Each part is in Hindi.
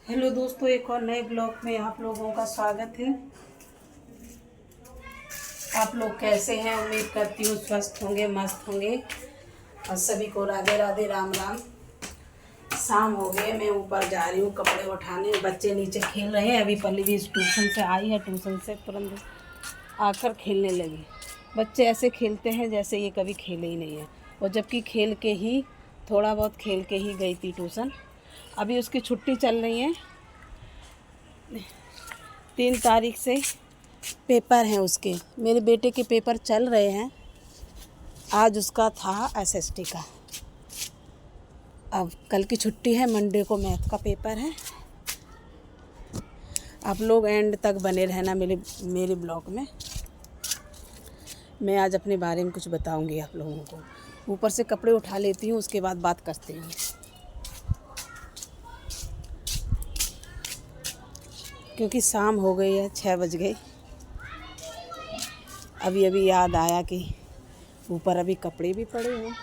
हेलो दोस्तों, एक और नए ब्लॉग में आप लोगों का स्वागत है। आप लोग कैसे हैं? उम्मीद करती हूँ स्वस्थ होंगे, मस्त होंगे। और सभी को राधे राधे, राम राम। शाम हो गए, मैं ऊपर जा रही हूँ कपड़े उठाने। बच्चे नीचे खेल रहे हैं। अभी पल्ली भी ट्यूशन से आई है, ट्यूशन से तुरंत आकर खेलने लगी। बच्चे ऐसे खेलते हैं जैसे ये कभी खेले ही नहीं है। और जबकि खेल के ही, थोड़ा बहुत खेल के ही गई थी ट्यूशन। अभी उसकी छुट्टी चल रही है। 3 तारीख से पेपर हैं उसके। मेरे बेटे के पेपर चल रहे हैं। आज उसका था एसएसटी का। अब कल की छुट्टी है, मंडे को मैथ का पेपर है। आप लोग एंड तक बने रहना मेरे ब्लॉग में। मैं आज अपने बारे में कुछ बताऊंगी आप लोगों को। ऊपर से कपड़े उठा लेती हूँ, उसके बाद बात करती हूँ। क्योंकि शाम हो गई है, 6 बज गए। अभी अभी याद आया कि ऊपर अभी कपड़े भी पड़े हैं,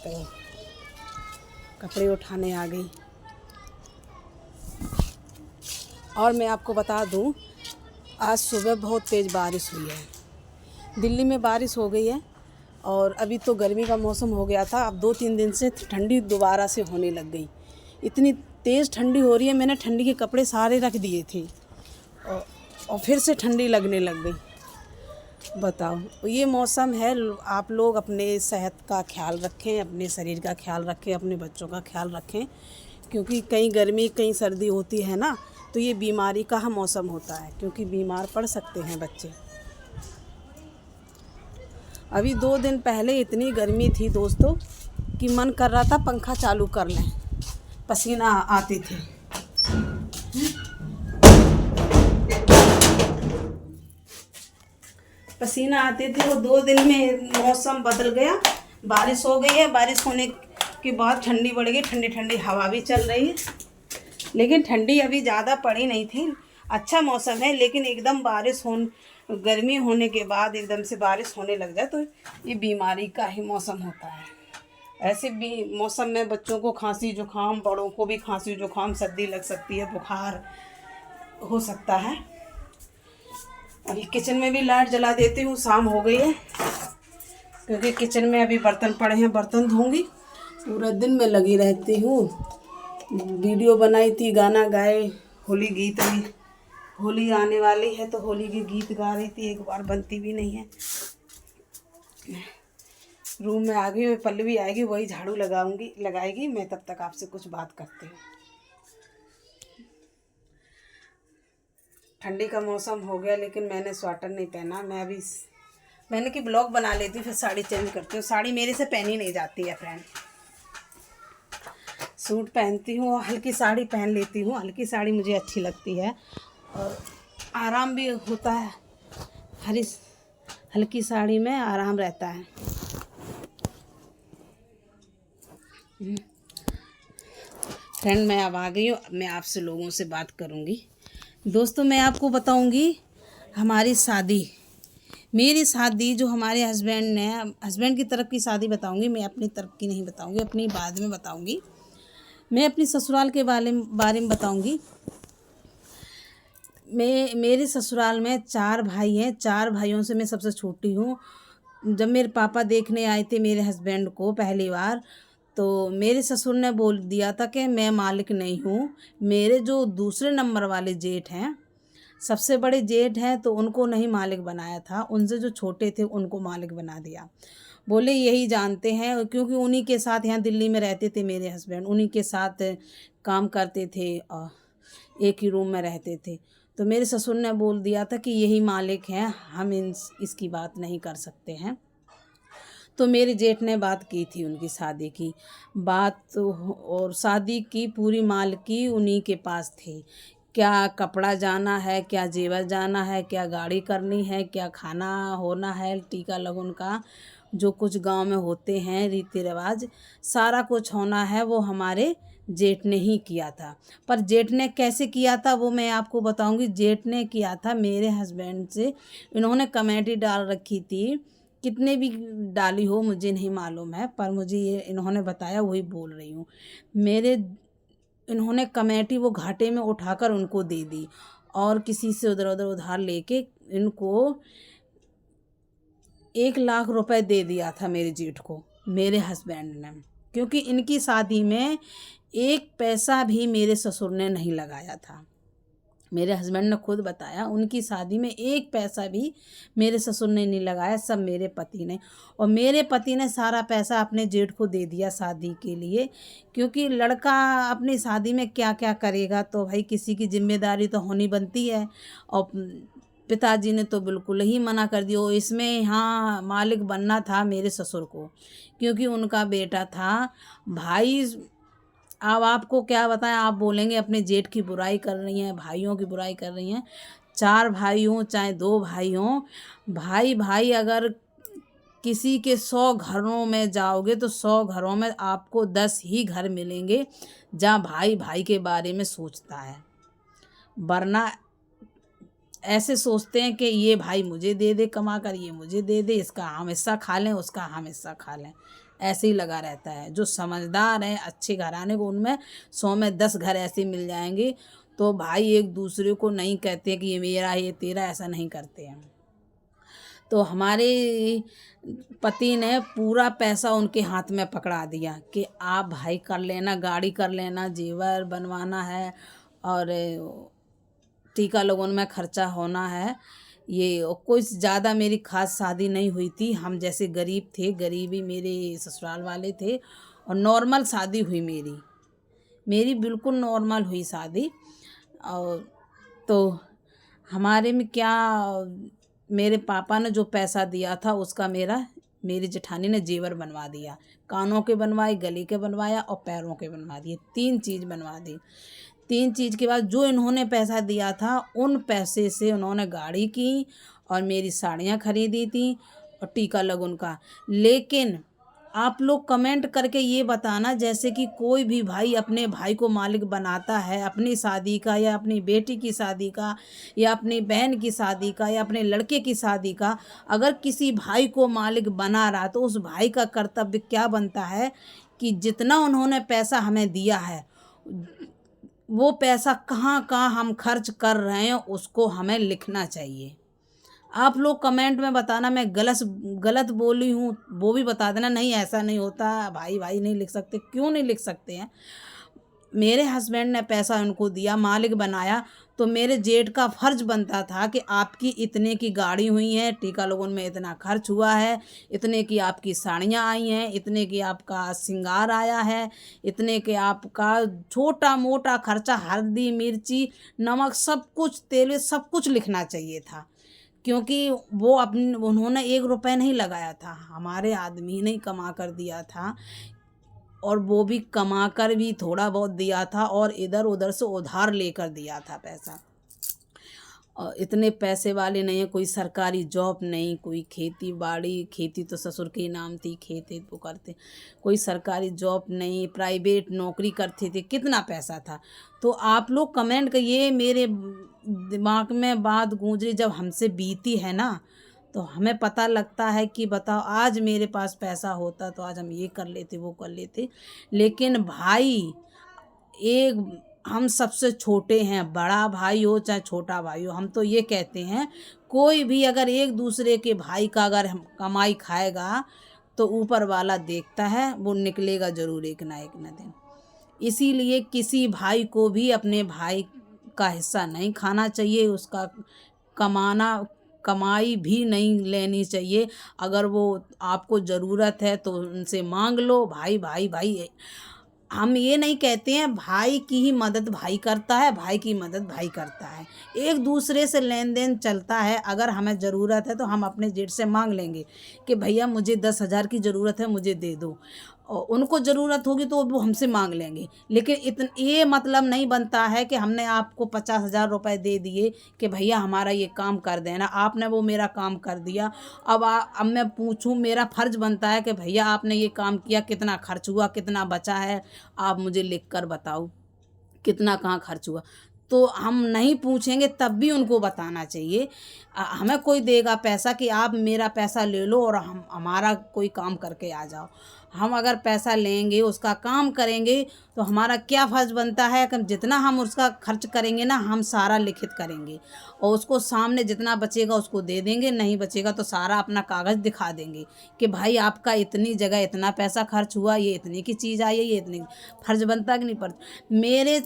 तो कपड़े उठाने आ गई। और मैं आपको बता दूं, आज सुबह बहुत तेज़ बारिश हुई है। दिल्ली में बारिश हो गई है। और अभी तो गर्मी का मौसम हो गया था। अब 2-3 दिन से ठंडी दोबारा से होने लग गई। इतनी तेज़ ठंडी हो रही है, मैंने ठंडी के कपड़े सारे रख दिए थे और फिर से ठंडी लगने लग गई। बताओ, ये मौसम है। आप लोग अपने सेहत का ख्याल रखें, अपने शरीर का ख्याल रखें, अपने बच्चों का ख्याल रखें। क्योंकि कहीं गर्मी कहीं सर्दी होती है ना, तो ये बीमारी का मौसम होता है, क्योंकि बीमार पड़ सकते हैं बच्चे। अभी 2 दिन पहले इतनी गर्मी थी दोस्तों कि मन कर रहा था पंखा चालू कर लें। पसीना आते थे। पसीना आते थे। वो 2 दिन में मौसम बदल गया। बारिश हो गई है। बारिश होने के बाद ठंडी बढ़ गई। ठंडी ठंडी हवा भी चल रही है। लेकिन ठंडी अभी ज़्यादा पड़ी नहीं थी। अच्छा मौसम है, लेकिन एकदम गर्मी होने के बाद एकदम से बारिश होने लग जाए तो ये बीमारी का ही मौसम होता है। ऐसे भी मौसम में बच्चों को खांसी जुकाम, बड़ों को भी खांसी जुकाम, सर्दी लग सकती है, बुखार हो सकता है। अभी किचन में भी लाइट जला देती हूँ। शाम हो गई है, क्योंकि किचन में अभी बर्तन पड़े हैं, बर्तन धोऊंगी। पूरा दिन मैं लगी रहती हूँ। वीडियो बनाई थी, गाना गाए, होली गीत। अभी होली आने वाली है तो होली के गीत गा रही थी। एक बार बनती भी नहीं है। रूम में आ गई। पल्लवी आएगी, वही झाड़ू लगाएगी। मैं तब तक आपसे कुछ बात करती हूँ। ठंडी का मौसम हो गया, लेकिन मैंने स्वेटर नहीं पहना। मैंने कि ब्लॉग बना लेती हूँ, फिर साड़ी चेंज करती हूँ। साड़ी मेरे से पहनी नहीं जाती है फ्रेंड। सूट पहनती हूँ और हल्की साड़ी पहन लेती हूँ। हल्की साड़ी मुझे अच्छी लगती है और आराम भी होता है। हल्की साड़ी में आराम रहता है। फ्रेंड, मैं अब आ गई हूँ। मैं आपसे लोगों से बात करूँगी। दोस्तों, मैं आपको बताऊँगी हमारी शादी, मेरी शादी जो हमारे हस्बैंड की तरफ की शादी बताऊँगी। मैं अपनी तरफ की नहीं बताऊँगी, अपनी बाद में बताऊँगी। मैं अपनी ससुराल के बारे में बताऊँगी। मेरे ससुराल में 4 भाई हैं। 4 भाइयों से मैं सबसे छोटी हूँ। जब मेरे पापा देखने आए थे मेरे हस्बैंड को पहली बार, तो मेरे ससुर ने बोल दिया था कि मैं मालिक नहीं हूँ। मेरे जो दूसरे नंबर वाले जेठ हैं, सबसे बड़े जेठ हैं, तो उनको नहीं मालिक बनाया था। उनसे जो छोटे थे उनको मालिक बना दिया। बोले यही जानते हैं, क्योंकि उन्हीं के साथ यहाँ दिल्ली में रहते थे मेरे हस्बैंड। उन्हीं के साथ काम करते थे और एक ही रूम में रहते थे। तो मेरे ससुर ने बोल दिया था कि यही मालिक हैं, हम इसकी बात नहीं कर सकते हैं। तो मेरे जेठ ने बात की थी उनकी शादी की बात, और शादी की पूरी मालिकी उन्हीं के पास थी। क्या कपड़ा जाना है, क्या जेवर जाना है, क्या गाड़ी करनी है, क्या खाना होना है, टीका लगन का जो कुछ गांव में होते हैं रीति रिवाज, सारा कुछ होना है, वो हमारे जेठ ने ही किया था। पर जेठ ने कैसे किया था वो मैं आपको बताऊंगी। जेठ ने किया था मेरे हस्बैंड से, इन्होंने कमेटी डाल रखी थी। कितने भी डाली हो मुझे नहीं मालूम है, पर मुझे ये इन्होंने बताया, वही बोल रही हूँ। मेरे इन्होंने कमेटी वो घाटे में उठाकर उनको दे दी और किसी से उधर उधर उधार लेके इनको 1 लाख रुपए दे दिया था मेरे जेठ को, मेरे हस्बैंड ने। क्योंकि इनकी शादी में 1 पैसा भी मेरे ससुर ने नहीं लगाया था। मेरे हस्बैंड ने खुद बताया, उनकी शादी में 1 पैसा भी मेरे ससुर ने नहीं लगाया, सब मेरे पति ने। और मेरे पति ने सारा पैसा अपने जेठ को दे दिया शादी के लिए। क्योंकि लड़का अपनी शादी में क्या क्या करेगा, तो भाई किसी की जिम्मेदारी तो होनी बनती है। और पिताजी ने तो बिल्कुल ही मना कर दिया। इसमें हाँ मालिक बनना था मेरे ससुर को, क्योंकि उनका बेटा था भाई। अब आपको क्या बताएं, आप बोलेंगे अपने जेठ की बुराई कर रही हैं, भाइयों की बुराई कर रही हैं। 4 भाई हों चाहे 2 भाई हों, भाई भाई अगर किसी के 100 घरों में जाओगे तो 100 घरों में आपको 10 ही घर मिलेंगे जहाँ भाई भाई के बारे में सोचता है। वरना ऐसे सोचते हैं कि ये भाई मुझे दे दे कमा कर, ये मुझे दे दे, इसका हम हिस्सा खा लें, उसका हम हिस्सा खा लें। ऐसे ही लगा रहता है। जो समझदार हैं, अच्छे घराने को, उनमें 100 में 10 घर ऐसे मिल जाएंगे। तो भाई एक दूसरे को नहीं कहते कि ये मेरा ये तेरा, ऐसा नहीं करते हैं। तो हमारे पति ने पूरा पैसा उनके हाथ में पकड़ा दिया कि आप भाई कर लेना, गाड़ी कर लेना, जेवर बनवाना है और टीका लगन में खर्चा होना है। ये कोई ज़्यादा मेरी खास शादी नहीं हुई थी। हम जैसे गरीब थे, गरीबी मेरे ससुराल वाले थे और नॉर्मल शादी हुई मेरी बिल्कुल नॉर्मल हुई शादी। और तो हमारे में क्या, मेरे पापा ने जो पैसा दिया था उसका मेरी जेठानी ने जेवर बनवा दिया। कानों के बनवाए, गले के बनवाया और पैरों के बनवा दिए। 3 चीज़ बनवा दी। 3 चीज़ के बाद जो इन्होंने पैसा दिया था, उन पैसे से उन्होंने गाड़ी की और मेरी साड़ियाँ खरीदी थी और टीका लगन का। लेकिन आप लोग कमेंट करके ये बताना, जैसे कि कोई भी भाई अपने भाई को मालिक बनाता है अपनी शादी का, या अपनी बेटी की शादी का, या अपनी बहन की शादी का, या अपने लड़के की शादी का, अगर किसी भाई को मालिक बना रहा तो उस भाई का कर्तव्य क्या बनता है कि जितना उन्होंने पैसा हमें दिया है, वो पैसा कहाँ कहाँ हम खर्च कर रहे हैं उसको हमें लिखना चाहिए। आप लोग कमेंट में बताना मैं गलत बोली हूँ वो भी बता देना। नहीं, ऐसा नहीं होता, भाई भाई नहीं लिख सकते। क्यों नहीं लिख सकते हैं? मेरे हस्बैंड ने पैसा उनको दिया, मालिक बनाया, तो मेरे जेठ का फर्ज बनता था कि आपकी इतने की गाड़ी हुई है, टीका लगन में इतना खर्च हुआ है, इतने की आपकी साड़ियाँ आई हैं, इतने की आपका श्रृंगार आया है, इतने के आपका छोटा मोटा खर्चा, हल्दी मिर्ची नमक सब कुछ, तेल सब कुछ लिखना चाहिए था। क्योंकि वो उन्होंने 1 रुपए नहीं लगाया था, हमारे आदमी ने कमा कर दिया था। और वो भी कमा कर भी थोड़ा बहुत दिया था और इधर उधर से उधार लेकर दिया था पैसा। और इतने पैसे वाले नहीं है, कोई सरकारी जॉब नहीं, कोई खेती बाड़ी, खेती तो ससुर के नाम थी, खेती तो करते, कोई सरकारी जॉब नहीं, प्राइवेट नौकरी करते थे। कितना पैसा था? तो आप लोग कमेंट करिए। मेरे दिमाग में बात गूंज रही, जब हमसे बीती है ना तो हमें पता लगता है कि बताओ, आज मेरे पास पैसा होता तो आज हम ये कर लेते, वो कर लेते। लेकिन भाई, एक हम सबसे छोटे हैं, बड़ा भाई हो चाहे छोटा भाई हो, हम तो ये कहते हैं कोई भी अगर एक दूसरे के भाई का अगर हम कमाई खाएगा तो ऊपर वाला देखता है, वो निकलेगा ज़रूर एक ना दिन। इसीलिए किसी भाई को भी अपने भाई का हिस्सा नहीं खाना चाहिए, उसका कमाई भी नहीं लेनी चाहिए। अगर वो आपको ज़रूरत है तो उनसे मांग लो। भाई भाई भाई, हम ये नहीं कहते हैं भाई की ही मदद भाई करता है, भाई की मदद भाई करता है। एक दूसरे से लेन देन चलता है। अगर हमें ज़रूरत है तो हम अपने जेठ से मांग लेंगे कि भैया मुझे 10,000 की ज़रूरत है, मुझे दे दो। और उनको ज़रूरत होगी तो वो हमसे मांग लेंगे। लेकिन ये मतलब नहीं बनता है कि हमने आपको 50,000 रुपये दे दिए कि भैया हमारा ये काम कर देना, आपने वो मेरा काम कर दिया। अब मैं पूछूं, मेरा फ़र्ज़ बनता है कि भैया आपने ये काम किया, कितना खर्च हुआ, कितना बचा है, आप मुझे लिख कर बताओ कितना कहाँ खर्च हुआ। तो हम नहीं पूछेंगे तब भी उनको बताना चाहिए। हमें कोई देगा पैसा कि आप मेरा पैसा ले लो और हमारा कोई काम करके आ जाओ। हम अगर पैसा लेंगे, उसका काम करेंगे, तो हमारा क्या फ़र्ज़ बनता है कि जितना हम उसका खर्च करेंगे ना, हम सारा लिखित करेंगे और उसको सामने जितना बचेगा उसको दे देंगे, नहीं बचेगा तो सारा अपना कागज़ दिखा देंगे कि भाई आपका इतनी जगह इतना पैसा खर्च हुआ, ये इतने की चीज़ आई है, ये इतनी। फ़र्ज़ बनता कि नहीं पड़ता। मेरे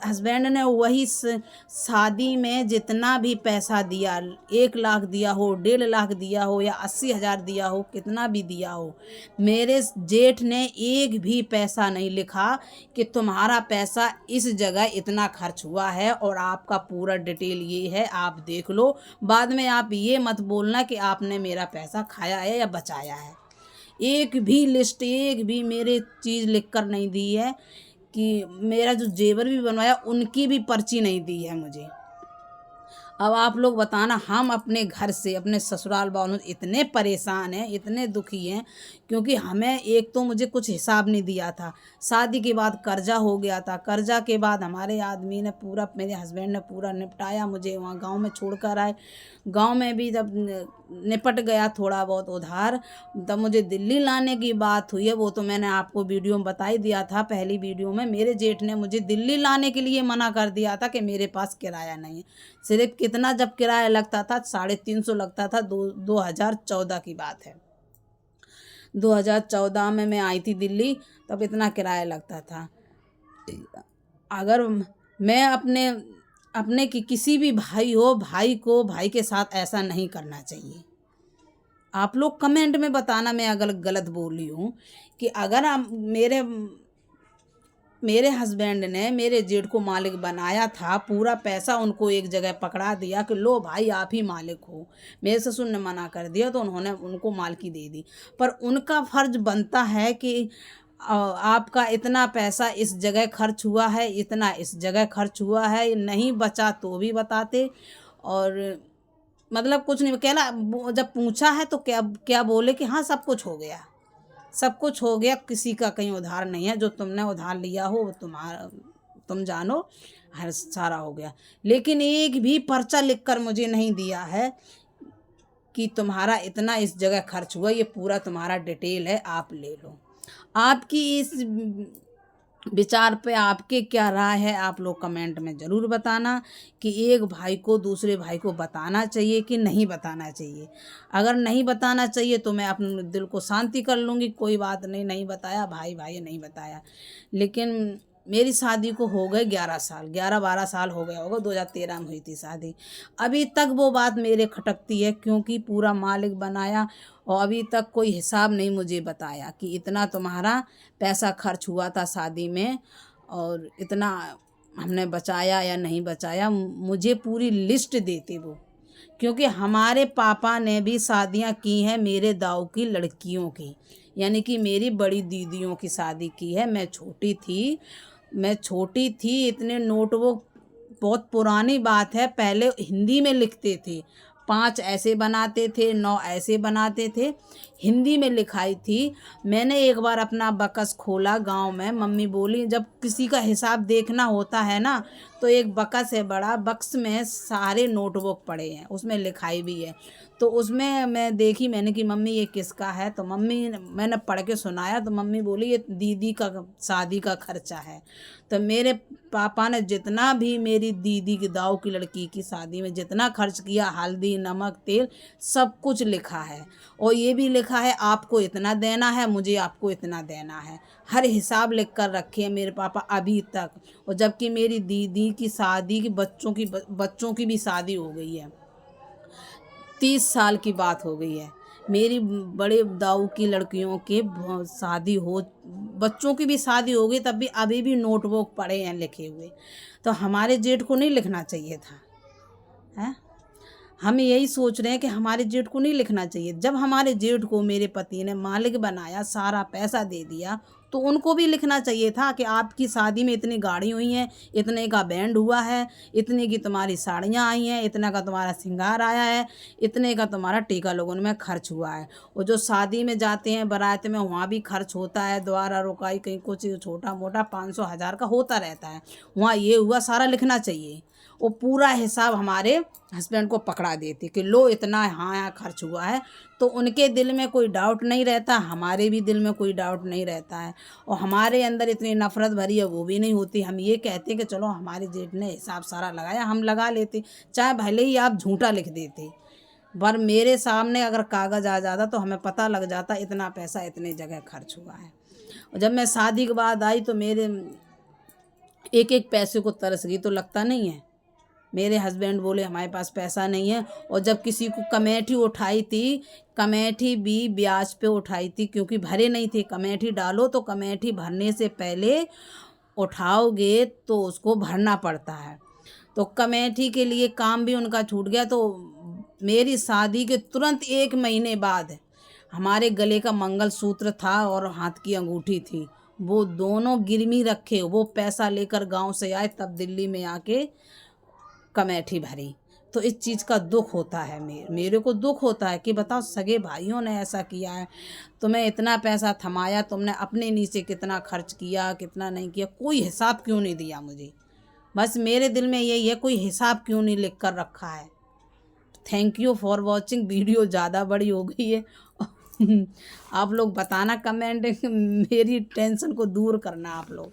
हस्बैंड ने वही शादी में जितना भी पैसा दिया, 1 लाख दिया हो, 1.5 लाख दिया हो या 80,000 दिया हो, कितना भी दिया हो, मेरे जेठ ने एक भी पैसा नहीं लिखा कि तुम्हारा पैसा इस जगह इतना खर्च हुआ है और आपका पूरा डिटेल ये है, आप देख लो, बाद में आप ये मत बोलना कि आपने मेरा पैसा खाया है या बचाया है। एक भी लिस्ट, एक भी मेरे चीज़ लिख कर नहीं दी है कि मेरा जो जेवर भी बनवाया उनकी भी पर्ची नहीं दी है मुझे। अब आप लोग बताना, हम अपने घर से, अपने ससुराल वालों से इतने परेशान हैं, इतने दुखी हैं, क्योंकि हमें एक तो मुझे कुछ हिसाब नहीं दिया था, शादी के बाद कर्जा हो गया था, कर्जा के बाद हमारे आदमी ने पूरा, मेरे हस्बैंड ने पूरा निपटाया, मुझे वहाँ गांव में छोड़ कर आए। गांव में भी जब निपट गया थोड़ा बहुत उधार, तब मुझे दिल्ली लाने की बात हुई है। वो तो मैंने आपको वीडियो में बता ही दिया था, पहली वीडियो में। मेरे जेठ ने मुझे दिल्ली लाने के लिए मना कर दिया था कि मेरे पास किराया नहीं है। सिर्फ कितना जब किराया लगता था, 350 लगता था। 2014 की बात है। 2014 में मैं आई थी दिल्ली, तब इतना किराया लगता था। अगर मैं अपने की किसी भी भाई हो, भाई के साथ ऐसा नहीं करना चाहिए। आप लोग कमेंट में बताना मैं अगर गलत बोली हूँ कि अगर मेरे हस्बैंड ने मेरे जेठ को मालिक बनाया था, पूरा पैसा उनको एक जगह पकड़ा दिया कि लो भाई आप ही मालिक हो। मेरे ससुर ने मना कर दिया तो उन्होंने उनको मालकी दे दी। पर उनका फ़र्ज़ बनता है कि आपका इतना पैसा इस जगह खर्च हुआ है, इतना इस जगह खर्च हुआ है, नहीं बचा तो भी बताते। और मतलब कुछ नहीं कहला, जब पूछा है तो क्या क्या बोले कि हाँ सब कुछ हो गया, सब कुछ हो गया, किसी का कहीं उधार नहीं है, जो तुमने उधार लिया हो वो तुम जानो, हर सारा हो गया। लेकिन एक भी पर्चा लिख कर मुझे नहीं दिया है कि तुम्हारा इतना इस जगह खर्च हुआ, ये पूरा तुम्हारा डिटेल है, आप ले लो। आपकी इस विचार पे आपके क्या राय है, आप लोग कमेंट में ज़रूर बताना कि एक भाई को दूसरे भाई को बताना चाहिए कि नहीं बताना चाहिए। अगर नहीं बताना चाहिए तो मैं अपने दिल को शांति कर लूँगी, कोई बात नहीं, नहीं बताया भाई भाई नहीं बताया। लेकिन मेरी शादी को हो गए 11 साल, 11-12 साल हो गया होगा, 2013 में हुई थी शादी। अभी तक वो बात मेरे खटकती है, क्योंकि पूरा मालिक बनाया और अभी तक कोई हिसाब नहीं मुझे बताया कि इतना तुम्हारा पैसा खर्च हुआ था शादी में और इतना हमने बचाया या नहीं बचाया। मुझे पूरी लिस्ट देते वो, क्योंकि हमारे पापा ने भी शादियां की हैं मेरे दाऊ की लड़कियों की, यानी कि मेरी बड़ी दीदियों की शादी की है। मैं छोटी थी, इतने नोट वो बहुत पुरानी बात है, पहले हिंदी में लिखते थे, 5 ऐसे बनाते थे, 9 ऐसे बनाते थे, हिंदी में लिखाई थी। मैंने एक बार अपना बकस खोला गांव में, मम्मी बोली जब किसी का हिसाब देखना होता है ना, तो एक बकस है बड़ा, बक्स में सारे नोटबुक पड़े हैं, उसमें लिखाई भी है। तो उसमें मैं देखी, मैंने कि मम्मी ये किसका है, तो मैंने पढ़ के सुनाया तो मम्मी बोली ये दीदी का शादी का खर्चा है। तो मेरे पापा ने जितना भी मेरी दीदी की दाऊ की लड़की की शादी में जितना खर्च किया, हल्दी नमक तेल सब कुछ लिखा है। और ये भी लिखा है आपको इतना देना है, मुझे आपको इतना देना है, हर हिसाब लिख कर रखे हैं मेरे पापा अभी तक। और जबकि मेरी दीदी की शादी की बच्चों की भी शादी हो गई है, 30 साल की बात हो गई है। मेरी बड़े दाऊ की लड़कियों के शादी हो, बच्चों की भी शादी हो गई, तब भी अभी भी नोटबुक पड़े हैं लिखे हुए। तो हमारे जेठ को नहीं लिखना चाहिए था, है? हम यही सोच रहे हैं कि हमारे जेठ को नहीं लिखना चाहिए। जब हमारे जेठ को मेरे पति ने मालिक बनाया, सारा पैसा दे दिया, तो उनको भी लिखना चाहिए था कि आपकी शादी में इतनी गाड़ी हुई हैं, इतने का बैंड हुआ है, इतने की तुम्हारी साड़ियाँ आई हैं, इतना का तुम्हारा श्रृंगार आया है, इतने का तुम्हारा टीका लोगन में खर्च हुआ है। और जो शादी में जाते हैं बारात में, वहाँ भी खर्च होता है, द्वारा रुकाई कहीं कुछ छोटा मोटा 500-1000 का होता रहता है, वहाँ ये हुआ सारा लिखना चाहिए। वो पूरा हिसाब हमारे हस्बैंड को पकड़ा देते कि लो इतना हाँ यहाँ खर्च हुआ है, तो उनके दिल में कोई डाउट नहीं रहता, हमारे भी दिल में कोई डाउट नहीं रहता है। और हमारे अंदर इतनी नफ़रत भरी है वो भी नहीं होती। हम ये कहते हैं कि चलो हमारे जेठ ने हिसाब सारा लगाया, हम लगा लेते, चाहे भले ही आप झूठा लिख देते, पर मेरे सामने अगर कागज़ आ जाता तो हमें पता लग जाता इतना पैसा इतने जगह खर्च हुआ है। और जब मैं शादी के बाद आई तो मेरे एक एक पैसे को तरस गई, तो लगता नहीं है। मेरे हस्बैंड बोले हमारे पास पैसा नहीं है। और जब किसी को कमेटी उठाई थी, कमेटी भी ब्याज पे उठाई थी, क्योंकि भरे नहीं थे। कमेटी डालो तो कमेटी भरने से पहले उठाओगे तो उसको भरना पड़ता है। तो कमेटी के लिए काम भी उनका छूट गया। तो मेरी शादी के तुरंत 1 महीने बाद हमारे गले का मंगलसूत्र था और हाथ की अंगूठी थी, वो दोनों गिरवी रखे, वो पैसा लेकर गांव से आए, तब दिल्ली में आके कमेटी भरी। तो इस चीज़ का दुख होता है, मेरे को दुख होता है कि बताओ सगे भाइयों ने ऐसा किया है, तुम्हें इतना पैसा थमाया, तुमने अपने नीचे कितना खर्च किया कितना नहीं किया, कोई हिसाब क्यों नहीं दिया मुझे। बस मेरे दिल में यही है, कोई हिसाब क्यों नहीं लिख कर रखा है। Thank you for watching. Video ज़्यादा बड़ी हो गई है। आप लोग बताना कमेंट, मेरी टेंशन को दूर करना आप लोग।